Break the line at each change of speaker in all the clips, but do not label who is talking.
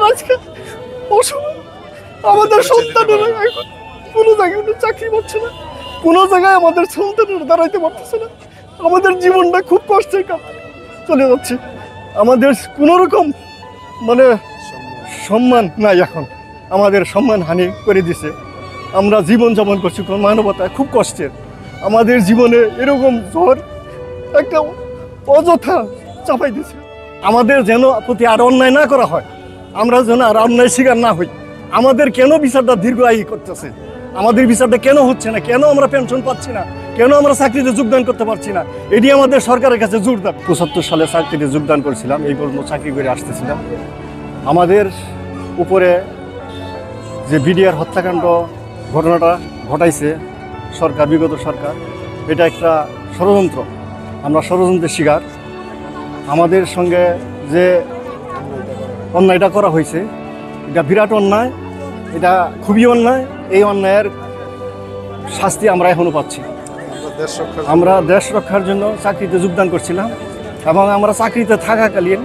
আজকে অসময়। আমাদের সন্তানেরা এখন কোনো জায়গায় চাকরি পাচ্ছে না, কোনো জায়গায় আমাদের সন্তানেরা দাঁড়াইতে পারতেছে না। আমাদের জীবনটা খুব কষ্টের কাছে চলে যাচ্ছে। আমাদের কোনো রকম মানে সম্মান নাই, এখন আমাদের সম্মান হানি করে দিছে। আমরা জীবনযাপন করছি মানবতা খুব কষ্টের। আমাদের জীবনে এরকম ঝড় একটা অযথা চাপাই দিছে। আমাদের যেন প্রতি আর অন্যায় না করা হয়, আমরা যেন আর অন্যায় শিকার না হই। আমাদের কেন বিচারটা দীর্ঘায়ী করতেছে, আমাদের বিচারটা কেন হচ্ছে না, কেন আমরা পেনশন পাচ্ছি না, কেন আমরা চাকরিতে যোগদান করতে পারছি না, এটি আমাদের সরকারের কাছে জোর দাবি। ৭৫ সালে চাকরিতে যোগদান করেছিলাম, এই পর্যন্ত চাকরি করে আসতেছিলাম। আমাদের উপরে যে বিডিআর হত্যাকাণ্ড ঘটনাটা ঘটাইছে সরকার, বিগত সরকার, এটা একটা ষড়যন্ত্র। আমরা ষড়যন্ত্রের শিকার। আমাদের সঙ্গে যে অন্যায়টা করা হয়েছে এটা বিরাট অন্যায়, এটা খুবই অন্যায়। এই অন্যায়ের শাস্তি আমরা এখনও পাচ্ছি। আমরা দেশ রক্ষার জন্য চাকরিতে যোগদান করছিলাম এবং আমরা চাকরিতে থাকাকালীন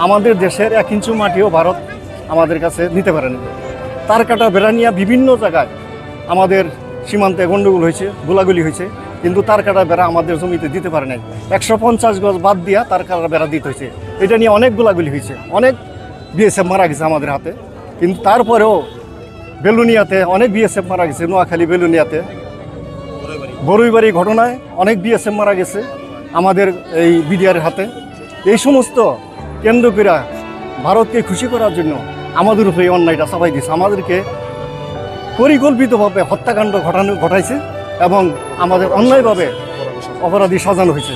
আমাদের দেশের 1 ইঞ্চি মাটিও ভারত আমাদের কাছে নিতে পারেনি। তার কাটা বেড়া নিয়ে বিভিন্ন জায়গায় আমাদের সীমান্তে গণ্ডগোল হয়েছে, গোলাগুলি হয়েছে, কিন্তু তার কাটা বেড়া আমাদের জমিতে দিতে পারে নাই। 150 গজ বাদ দিয়া তার কাটা বেড়া দিতে হয়েছে। এটা নিয়ে অনেক গোলাগুলি হয়েছে, অনেক বিএসএফ মারা গেছে আমাদের হাতে। কিন্তু তারপরেও বেলুনিয়াতে অনেক বিএসএফ মারা গেছে, নোয়াখালী বেলুনিয়াতে বড়ইবাড়ি ঘটনায় অনেক বিএসএফ মারা গেছে আমাদের এই বিডিআরের হাতে। এই সমস্ত কেন্দ্র করে ভারতকে খুশি করার জন্য আমাদের উপরে এই অন্যায়টা চাপাই দিয়েছে। আমাদেরকে পরিকল্পিতভাবে হত্যাকাণ্ড ঘটাইছে এবং আমাদের অন্যায়ভাবে অপরাধী সাজানো হয়েছে।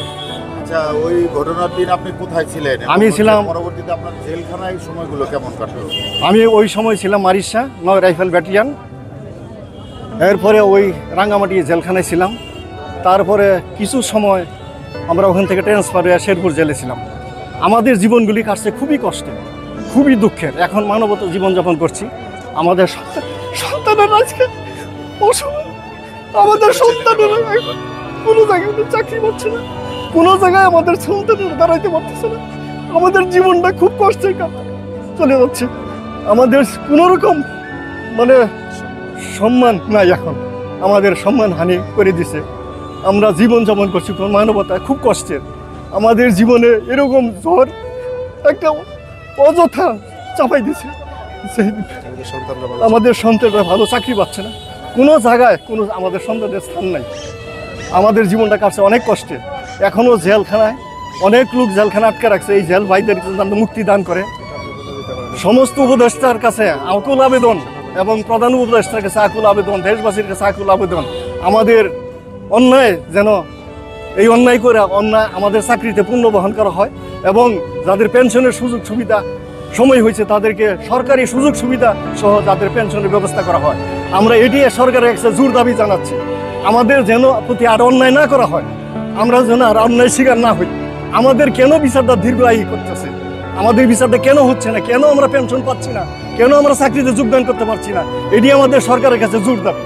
আচ্ছা, ওই ঘটনার দিন আপনি কোথায় ছিলেন?
আমি ছিলাম,
পরবর্তীতে আপনার জেলখানায় সময়গুলো কেমন কাটলো?
আমি ওই সময় ছিলাম মারিশা 9 রাইফেল ব্যাটালিয়ন। এরপরে ওই রাঙ্গামাটি জেলখানায় ছিলাম। তারপরে কিছু সময় আমরা ওখান থেকে ট্রান্সফার হয়ে শেরপুর জেলে ছিলাম। আমাদের জীবনগুলি কাটছে খুবই কষ্টে, খুবই দুঃখের। এখন মানবতা জীবনযাপন করছি। আমাদের সন্তানেরা আজকে অসময়। আমাদের সন্তানেরা এখন কোনো জায়গায় চাকরি পাচ্ছে না, কোনো জায়গায় আমাদের সন্তানেরা দাঁড়াইতে পারতেছে না। আমাদের জীবনটা খুব কষ্টের কাছে চলে যাচ্ছে। আমাদের কোনো রকম মানে সম্মান নাই, এখন আমাদের সম্মান হানি করে দিছে। আমরা জীবনযাপন করছি মানবতা খুব কষ্টের। আমাদের জীবনে এরকম ঝড় একটা অযথা চাপাই দিছে। আমাদের সন্তানরা ভালো চাকরি পাচ্ছে না, কোনো জায়গায় কোনো আমাদের সন্তানদের স্থান নাই। আমাদের জীবনটা কাটছে অনেক কষ্টে। এখনও জেলখানায় অনেক লোক জেলখানা আটকে রাখছে। এই জেল ভাইদের মুক্তি দান করে সমস্ত উপদেষ্টার কাছে আকুল আবেদন এবং প্রধান উপদেষ্টার কাছে আকুল আবেদন, দেশবাসীর কাছে আকুল আবেদন, আমাদের অন্যায় যেন এই অন্যায় করে অন্যায় আমাদের চাকরিতে পূর্ণ বহন করা হয় এবং যাদের পেনশনের সুযোগ সুবিধা সময় হয়েছে তাদেরকে সরকারি সুযোগ সুবিধা সহ যাদের পেনশনের ব্যবস্থা করা হয়। আমরা এটি সরকারের কাছে জোর দাবি জানাচ্ছি। আমাদের যেন প্রতি আর অন্যায় না করা হয়, আমরা যেন আর অন্যায় শিকার না হই। আমাদের কেন বিচারটা দীর্ঘায়ী করতেছে, আমাদের বিচারটা কেন হচ্ছে না, কেন আমরা পেনশন পাচ্ছি না, কেন আমরা চাকরিতে যোগদান করতে পারছি না, এটি আমাদের সরকারের কাছে জোর দাবি।